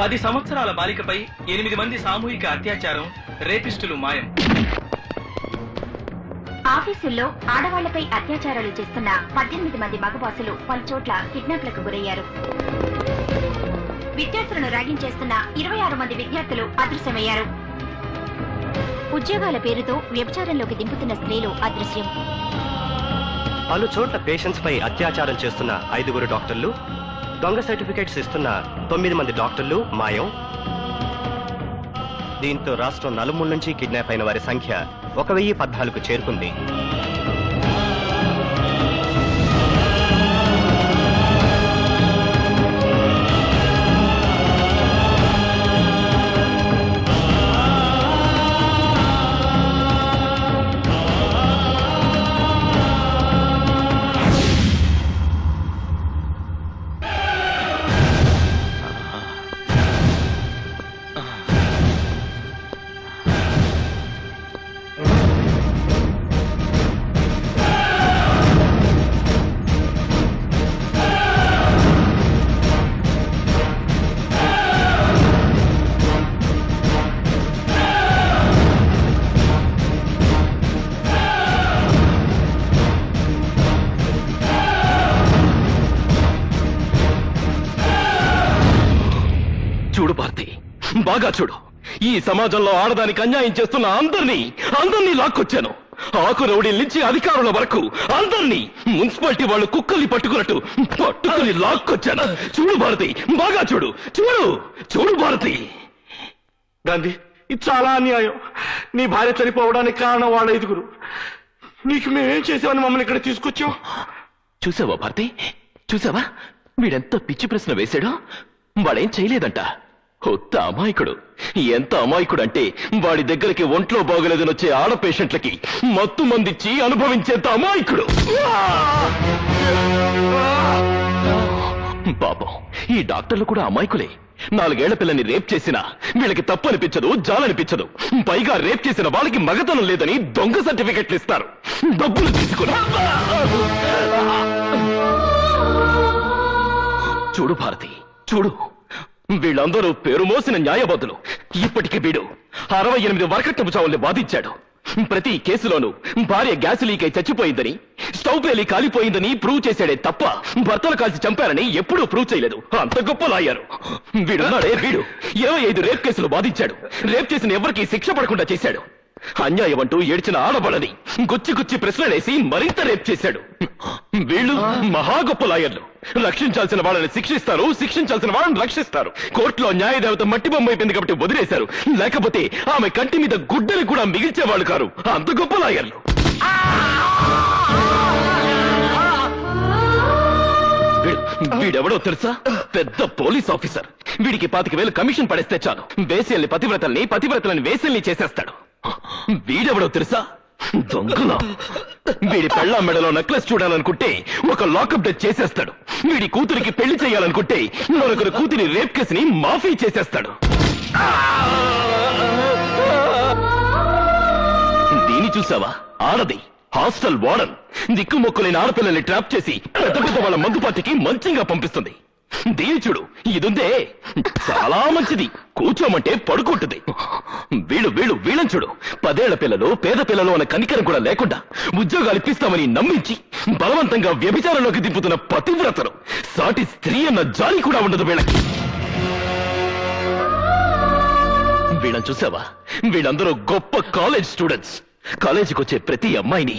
10 సంవత్సరాల బాలికపై 8 మంది సామూహిక అత్యాచారం, రేపిస్టులు మాయం. ఆఫీసుల్లో ఆడవాళ్లపై అత్యాచారాలు చేస్తున్న 18 మంది మగబాసులు పలుచోట్ల కిడ్నాప్లకు గురయ్యారు. విద్యార్థులను ర్యాగింగ్ చేస్తున్న 26 మంది విద్యార్థులు అదృశ్యమయ్యారు. ఉద్యోగాల పేరుతో వ్యభిచారంలోకి దింపుతున్న స్త్రీలు అదృశ్యం. పలు చోట్ల పేషెంట్స్ పై అత్యాచారం చేస్తున్న 5 డాక్టర్లు, దొంగ సర్టిఫికేట్స్ ఇస్తున్న 9 మంది డాక్టర్లు మాయం. దీంతో రాష్ట్రం నలుమూల నుంచి కిడ్నాప్ అయిన వారి సంఖ్య 1014కు చేరుకుంది. చూడు భారతి, బాగా చూడు. ఈ సమాజంలో ఆడదానికి అన్యాయం చేస్తున్న అందరినీ లాక్కొచ్చాను. ఆకు రౌడీల నుంచి అధికారుల వరకు అందరినీ, మున్సిపాలిటీ వాళ్ళు కుక్కల్ని పట్టుకుని లాక్కొచ్చాను. చూడు భారతి, బాగా చూడు. చూడు భారతి. గాంధీ, ఇది చాలా అన్యాయం. నీ భార్య చనిపోవడానికి కారణం వాళ్ళ 5. నీకు మేమేం చేసామని మమ్మల్ని ఇక్కడ తీసుకొచ్చావు? చూసావా భారతి, చూసావా వీడెంత పిచ్చి ప్రశ్న వేశాడో? వాడేం చేయలేదంట. కొత్త అమాయకుడు. ఎంత అమాయకుడు అంటే వాడి దగ్గరికి ఒంట్లో బాగలేదని వచ్చే ఆడ పేషెంట్లకి మత్తు మందిచ్చి అనుభవించేంత అమాయకుడు. పాపం ఈ డాక్టర్లు కూడా అమాయకులే. 4 ఏళ్ల పిల్లని రేప్ చేసినా వీళ్ళకి తప్పు అనిపించదు, జాలనిపించదు. పైగా రేప్ చేసిన వాళ్ళకి మగతనం లేదని దొంగ సర్టిఫికెట్లు ఇస్తారు, డబ్బులు తీసుకుని. చూడు భారతి, చూడు. వీళ్ళందరూ పేరు మోసిన న్యాయబద్ధులు. ఇప్పటికి వీడు 68 వరకట్నపు చావుల్ని బాధించాడు. ప్రతి కేసులోనూ భార్య గ్యాస్ లీక్ అయి చచ్చిపోయిందని, స్టవ్ పేలి కాలిపోయిందని ప్రూవ్ చేశాడే తప్ప భర్తలు కాల్చి చంపారని ఎప్పుడూ ప్రూవ్ చేయలేదు. అంత గొప్ప లాయరు వీడున్నాడే. వీడు 25 రేప్ కేసులు బాధించాడు. రేప్ చేసిన ఎవరికీ శిక్ష పడకుండా చేశాడు. అన్యాయం అంటూ ఏడ్చిన ఆడబడని గుచ్చి ప్రశ్నలేసి మరింత రేప్ చేశాడు. వీళ్ళు మహా గొప్ప లాయర్లు. రక్షించాల్సిన వాళ్ళని శిక్షిస్తారు, శిక్షించాల్సిన వాళ్ళని రక్షిస్తారు. కోర్టులో న్యాయదేవత మట్టి బొమ్మ అయిపోయింది కాబట్టి వదిలేశారు. లేకపోతే ఆమె కంటి మీద గుడ్డని కూడా మిగిల్చేవాళ్ళు కారు. అంత గొప్ప లాయర్లు. వీడెవడో తెలుసా? పెద్ద పోలీస్ ఆఫీసర్. వీడికి 25,000 కమిషన్ పడేస్తే చాలు వేసేల్ని పతివ్రతలని వేసేల్ని చేసేస్తాడు. వీడెవడో తెలుసా? దొంగలా. వీడి పెళ్ళా మెడలో నెక్లెస్ చూడాలనుకుంటే ఒక లాకప్ డెత్ చేసేస్తాడు. వీడి కూతురికి పెళ్లి చేయాలనుకుంటే మరొకరి కూతురి రేప్ కేసుని మాఫీ చేసేస్తాడు. దీని చూసావా? ఆడది హాస్టల్ వార్డన్ దిక్కుమొక్కులేని ఆడపిల్లల్ని ట్రాప్ చేసి పెద్ద వాళ్ళ మందు పార్టీకి మంచిగా పంపిస్తుంది. దీని చూడు, ఇదుందే చాలా మంచిది. కూర్చోమంటే పడుకుంటుంది. వీళ్ళని చూడు. 10 ఏళ్ల పిల్లలు, పేద పిల్లలు అన్న కనికరం కూడా లేకుండా ఉద్యోగాలు ఇప్పిస్తామని నమ్మించి బలవంతంగా వ్యభిచారంలోకి దింపుతున్న పతివ్రతలు. సాటి స్త్రీ అన్న జాలి కూడా ఉండదు వీళ్ళకి. వీళ్ళని చూసావా? వీళ్ళందరూ గొప్ప కాలేజ్ స్టూడెంట్స్. కాలేజీకి వచ్చే ప్రతి అమ్మాయిని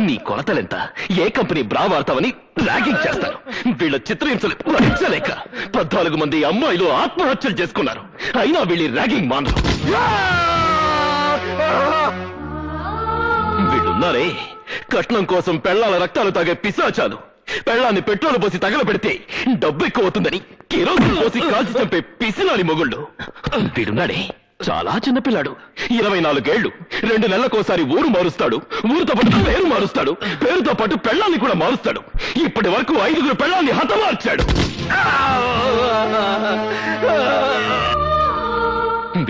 నీ కొలతలెంత, ఏ కంపెనీ బ్రా వాడతావని ర్యాగింగ్ చేస్తారు. వీళ్ళ చిత్రహింసలు భరించలేక 14 మంది అమ్మాయిలు ఆత్మహత్యలు చేసుకున్నారు. అయినా వీళ్ళ ర్యాగింగ్ మానరు. వీళ్ళున్నారే కట్నం కోసం పెళ్లాల రక్తాలు తాగే పిశాచాలు. పెళ్లాన్ని పెట్రోల్ పోసి తగలబెడితే డబ్బు ఎక్కువ అవుతుందని కిరోసిన్ పోసి కాల్చి చంపే పిసినాలి మొగుళ్ళు. వీడున్నాడే చాలా చిన్నపిల్లాడు. 24 ఏళ్లు. 2 నెలలకోసారి ఊరు మారుస్తాడు. ఊరితో పాటు పేరు మారుస్తాడు. పేరుతో పాటు పెళ్లాన్ని కూడా మారుస్తాడు. ఇప్పటి వరకు 5 పెళ్లాన్ని హతమార్చాడు.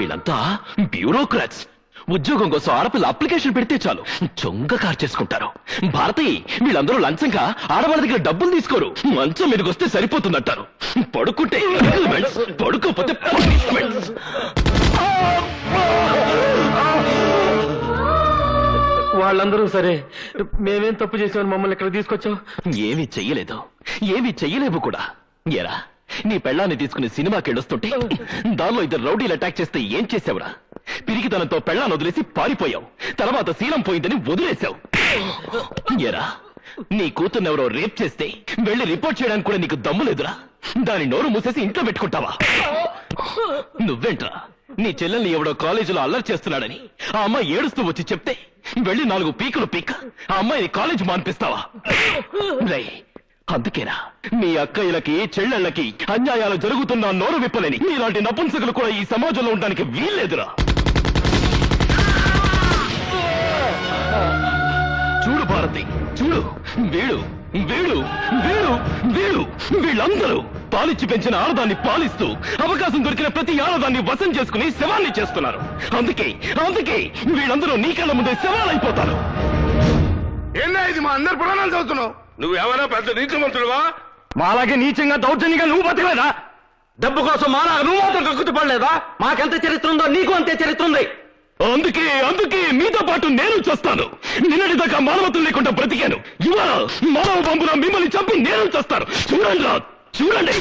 వీళ్ళంతా బ్యూరోక్రాట్స్. ఉద్యోగం కోసం ఆడపిల్ల అప్లికేషన్ పెడితే చాలు చొంగ కార్ చేసుకుంటారు. భారతి, వీళ్ళందరూ లంచంగా ఆడవాళ్ళ దగ్గర డబ్బులు తీసుకోరు. మంచం మీదకి వస్తే సరిపోతుందంటారు. పడుకుంటే agreements, పడుకోకపోతే punishments. వాళ్ళందరూ సరే, మేమేం తప్పు చేసామని మమ్మల్ని ఇక్కడ తీసుకొచ్చావు? ఏమీ చెయ్యలేదు, ఏమీ చెయ్యలేవు కూడా. ఏరా, నీ పెళ్ళాన్ని తీసుకుని సినిమాకి వెళ్ళొస్తుంటే దానిలో ఇద్దరు రౌడీలు అటాక్ చేస్తే ఏం చేసావురా? పిరికితనంతో పెళ్ళాన్ని వదిలేసి పారిపోయావు. తర్వాత శీలం పోయిందని వదిలేశావు. ఏరా, నీ కూతుర్నెవరో రేప్ చేస్తే వెళ్ళి రిపోర్ట్ చేయడానికి కూడా నీకు దమ్ము లేదురా? దాని నోరు మూసేసి ఇంట్లో పెట్టుకుంటావా? నువ్వేంట్రా, నీ చెల్లెల్ని ఎవడో కాలేజీలో అల్లరి చేస్తున్నాడని ఆ అమ్మాయి ఏడుస్తూ వచ్చి చెప్తే వెళ్ళి 4 పీకులు పీక ఆ అమ్మాయిని కాలేజ్ మాన్పిస్తావా? రై, అందుకేనా మీ అక్కయ్యలకి చెల్లెళ్ళకి అన్యాయాలు జరుగుతున్నా నోరు విప్పలేని మీలాంటి నపుంసకులు కూడా ఈ సమాజంలో ఉండడానికి వీల్లేదురా. చూడు భారతి, చూడు, వీడు వీడు వీడు వీడు వీళ్ళందరూ పాలిచ్చి పెంచిన ఆడదాన్ని పాలిస్తూ అవకాశం దొరికిన ప్రతి ఆడదాన్ని వశం చేసుకుని శవాన్ని చేస్తున్నారు. అందుకే అందుకే వీళ్ళందరూ నీ కళ్ళ ముందే శవాలైపోతారు. ఏందా ఇది మా అందరు పురాణాలు చదువుతున్నావు? నువ్వేమైనా పెద్ద నీతిమంతుడువా? మాలాగే నీచంగా దౌర్జన్యంగా నువ్వు బతకలేదా? డబ్బు కోసం మాలాగా నువ్వు మాత్రం కక్కుతు పడలేదా? మాకెంత చరిత్ర ఉందో నీకు అంతే చరిత్ర ఉంది. అందుకే అందుకే మీతో పాటు నేను చేస్తాను. నిన్నటిదాకా మానవత్వం లేకుండా బ్రతికాను. ఇవాళ మానవ పంపున మిమ్మల్ని చంపి నేను చేస్తాను. చూడండి రా, చూడండి.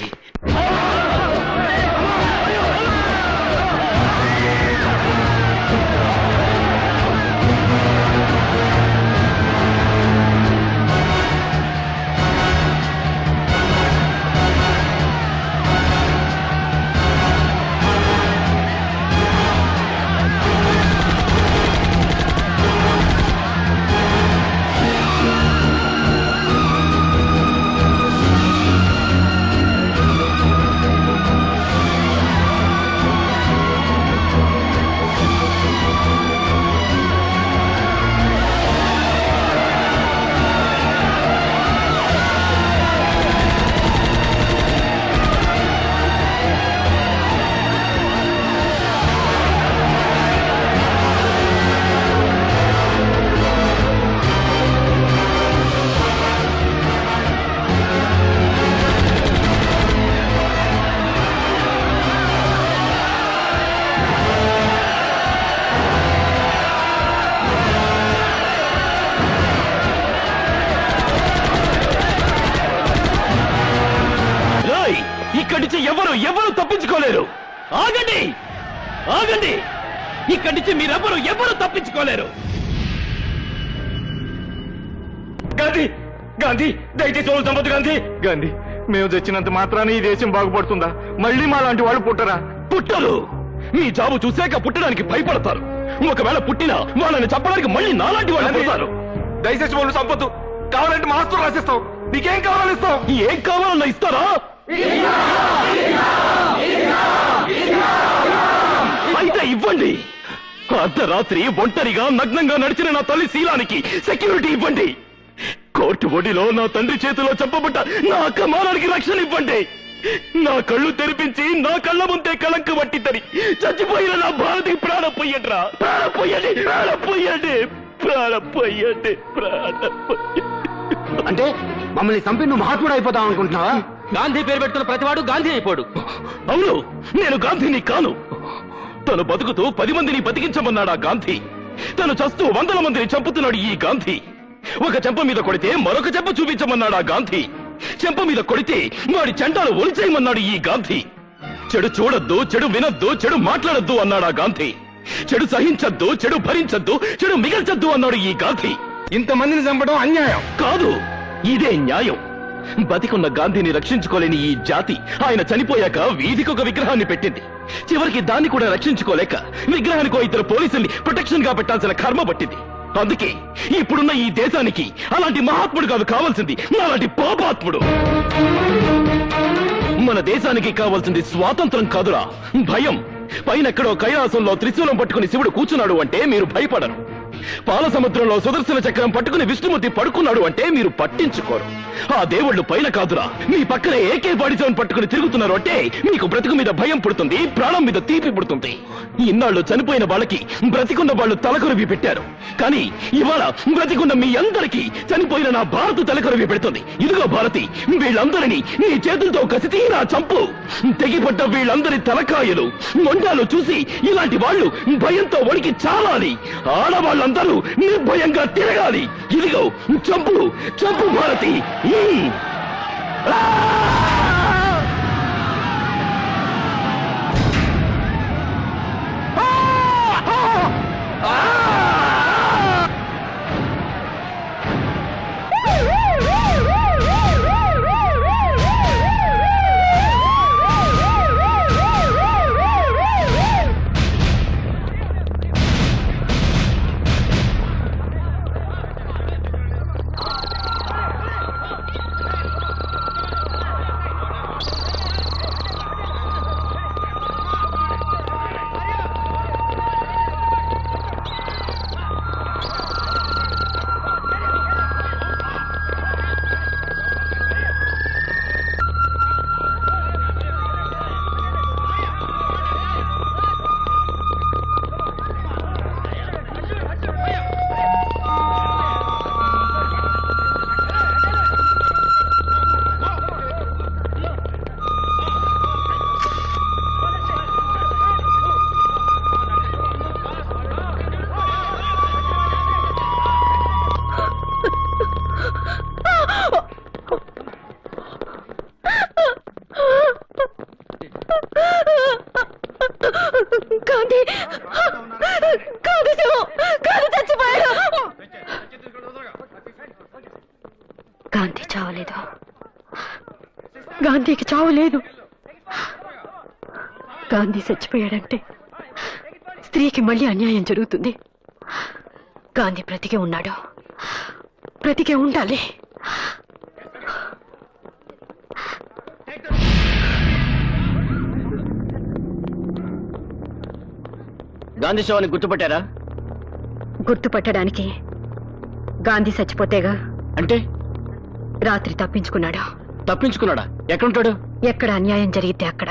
ఇక్కడి నుంచి ఎవరు తప్పించుకోలేరు. ఆగండి, ఆగండి, ఇక్కడి నుంచి ఎవరు తప్పించుకోలేరు. గాంధీ, గాంధీ, దయచేసి వాళ్ళు చంపదు. గాంధీ, గాంధీ, మేము తెచ్చినంత మాత్రాన్ని ఈ దేశం బాగుపడుతుందా? మళ్ళీ మా లాంటి వాళ్ళు పుట్టరా? పుట్టరు. మీ జాబు చూశాక పుట్టడానికి భయపడతారు. ఒకవేళ పుట్టినా వాళ్ళని చంపడానికి మళ్ళీ నాలాంటి వాళ్ళు పుడతారు. దయచేసి వాళ్ళు చంపొద్దు. కావాలంటే మా ఆస్తులు రాసిస్తాం. నీకేం కావాలని ఇస్తాం. ఏం కావాలన్నా ఇస్తారా? అయితే ఇవ్వండి. అర్ధరాత్రి ఒంటరిగా నగ్నంగా నడిచిన నా తల్లి శీలానికి సెక్యూరిటీ ఇవ్వండి. కోర్టు ఒడిలో నా తండ్రి చేతిలో చంపబడ్డ నా అక్క మానానికి రక్షణ ఇవ్వండి. నా కళ్ళు తెరిపించి నా కళ్ళ ముందే కళంక పట్టిద్దని చచ్చిపోయిన నా భారతికి ప్రాణం పోయండి రా. ప్రాణం పోయండి, ప్రాణం పోయండి, ప్రాణం పోయండి, ప్రాణం పోయండి. అంటే మమ్మల్ని చంపి నువ్వు మహాత్ముడు అయిపోతావు అనుకుంటున్నావా? గాంధీ పేరు పెడుతున్న ప్రతివాడు గాంధీ అయిపోడు. అవును, నేను గాంధీని కాను. తను బతుకుతూ 10 మందిని బతికించమన్నాడా గాంధీ. తను చస్తూ 100 మందిని చంపుతున్నాడు ఈ గాంధీ. ఒక చెంప మీద కొడితే మరొక చెంప చూపించమన్నాడా గాంధీ. చెంప మీద కొడితే వాడి చెంటాలు ఒలిచేయమన్నాడు ఈ గాంధీ. చెడు చూడొద్దు, చెడు వినొద్దు, చెడు మాట్లాడొద్దు అన్నాడా గాంధీ. చెడు సహించొద్దు, చెడు భరించొద్దు, చెడు మిగల్చొద్దు అన్నాడు ఈ గాంధీ. ఇంతమందిని చంపడం అన్యాయం కాదు, ఇదే న్యాయం. బతికున్న గాంధీని రక్షించుకోలేని ఈ జాతి ఆయన చనిపోయాక వీధికొక విగ్రహాన్ని పెట్టింది. చివరికి దాన్ని కూడా రక్షించుకోలేక విగ్రహానికి 2 పోలీసుల్ని ప్రొటెక్షన్ గా పెట్టాల్సిన కర్మ పట్టింది. అందుకే ఇప్పుడున్న ఈ దేశానికి అలాంటి మహాత్ముడు కాదు కావాల్సింది, అలాంటి పాపాత్ముడు. మన దేశానికి కావాల్సింది స్వాతంత్రం కాదురా, భయం. పైనెక్కడో కైలాసంలో త్రిశూలం పట్టుకుని శివుడు కూర్చున్నాడు అంటే మీరు భయపడరు. పాల సముద్రంలో సుదర్శన చక్రం పట్టుకుని విష్ణుమూర్తి పడుకున్నాడు అంటే మీరు పట్టించుకోరు. ఆ దేవుళ్ళు పైన కాదురా, మీ పక్కనే ఏకే బాడీ జోన్ పట్టుకుని తిరుగుతున్నారు అంటే మీకు బ్రతుకు మీద భయం పుడుతుంది, ప్రాణం మీద తీపి పుడుతుంది. ఇన్నాళ్ళు చనిపోయిన వాళ్ళకి బ్రతికున్న వాళ్ళు తలకొరివి పెట్టారు, కానీ ఇవాళ బ్రతికున్న మీ అందరికీ చనిపోయిన నా భారత్ తలకొరివి పెడుతుంది. ఇదిగో భారతి, వీళ్ళందరినీ నీ చేతులతో కసితీరా చంపు. తెగిపడ్డ వీళ్ళందరి తలకాయలు మొండాలు చూసి ఇలాంటి వాళ్ళు భయంతో వణికి చాలాలి. ఆడవాళ్ళందరూ నిర్భయంగా తిరగాలి. ఇదిగో చంపు, చంపు భారతి. గాంధీ చావలేదు, గాంధీకి చావలేదు. గాంధీ చచ్చిపోయాడంటే స్త్రీకి మళ్ళీ అన్యాయం జరుగుతుంది. గాంధీ బ్రతికే ఉన్నాడు, బ్రతికే ఉండాలి. గాంధీ శవాన్ని గుర్తుపట్టారా? గుర్తుపట్టడానికి గాంధీ చచ్చిపోతేగా. అంటే రాత్రి తప్పించుకున్నాడు. తప్పించుకున్నాడా? ఎక్కడుంటాడు? ఎక్కడ అన్యాయం జరిగితే అక్కడ.